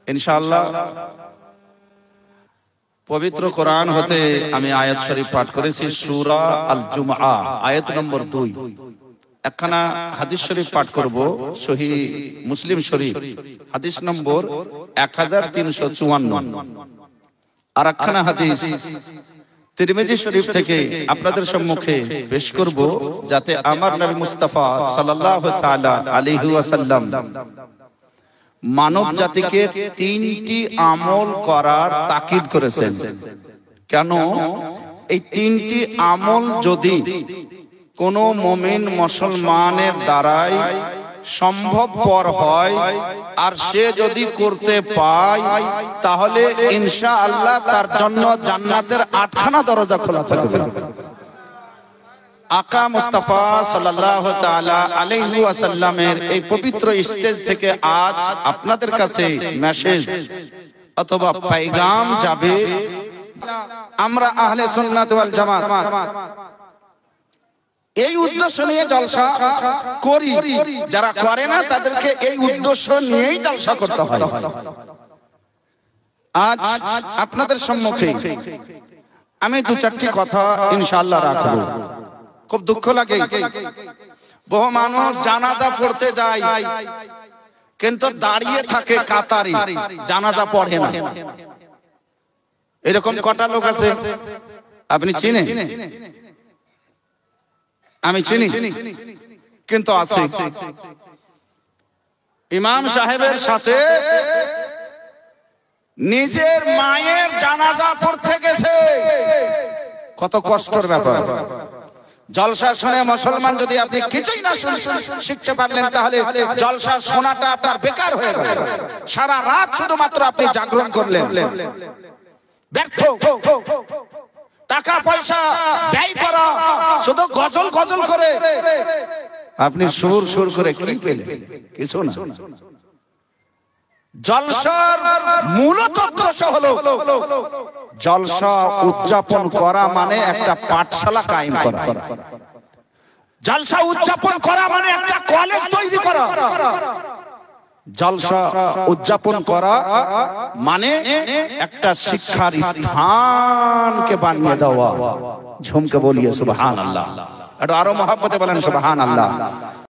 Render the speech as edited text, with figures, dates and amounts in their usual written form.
ইনশাআল্লাহ পবিত্র কোরআন হতে আমি আয়াত শরীফ পাঠ করেছি, সূরা আল জুমআ আয়াত নম্বর 2। একখানা হাদিস শরীফ পাঠ করব, সহিহ মুসলিম শরীফ হাদিস নম্বর 1354। আর একখানা হাদিস তিরমিজি শরীফ থেকে আপনাদের সম্মুখে পেশ করব, যাতে আমার নবী মুস্তাফা সাল্লাল্লাহু তাআলা আলাইহি ওয়াসাল্লাম মানব জাতিকে 3টি আমল করার তাকিদ করেছেন। কেন? এই 3টি আমল যদি কোন মুমিন মুসলমানের দ্বারাই সম্ভবপর হয় আর সে যদি করতে পায়, তাহলে ইনশাআল্লাহ তার জন্য জান্নাতের 8খানা দরজা খোলা থাকবে। আকা মুস্তাফা সাল্লাল্লাহু তাআলা আলাইহি ওয়াসাল্লামের এই পবিত্র স্টেজ থেকে আজ আপনাদের কাছে মেসেজ অথবা পেগাম যাবে। আমরা আহলে সুন্নাত ওয়াল জামাত এই উদ্দেশ্য নিয়ে জলসা করি, যারা করে না তাদেরকে এই উদ্দেশ্য নিয়েই জলসা করতে হয়। আজ আপনাদের সম্মুখে আমি 2-4টি কথা ইনশাআল্লাহ রাখবো। খুব দুঃখ লাগে, বহু মানুষ জানাজা পড়তে যায় কিন্তু দাঁড়িয়ে থাকে কাতারে, জানাজা পড়ে না। এরকম কটা লোক আছে আপনি চিনেন? আমি চিনি, কিন্তু আছে। ইমাম সাহেবের সাথে নিজের মায়ের জানাজা পড়তে গেছে, কত কষ্টের ব্যাপার। জলসা শুনে মুসলমান যদি আপনি কিছুই না শিখতে পারলেন, তাহলে জলসা শোনাটা আপনার বেকার হয়ে গেল। সারা রাত শুধুমাত্র আপনি জাগরণ করলেন, ব্যর্থ। টাকা পয়সা ব্যয় করা শুধু গজল গজল করে আপনি সুর সুর করে কি পেলেন? কিছু না। জলসার মূলত উদ্দেশ্য হলো জলসা উদযাপন করা মানে একটা পাঠশালা কায়েম করা। জলসা উদযাপন করা মানে একটা কলেজ তৈরি করা। জলসা উদযাপন করা মানে একটা শিক্ষার স্থানকে বানিয়ে দেওয়া। ঝুমকে বলিয়ে সুবহানাল্লাহ। একটু আরো মহব্বতে বলেন সুবহানাল্লাহ।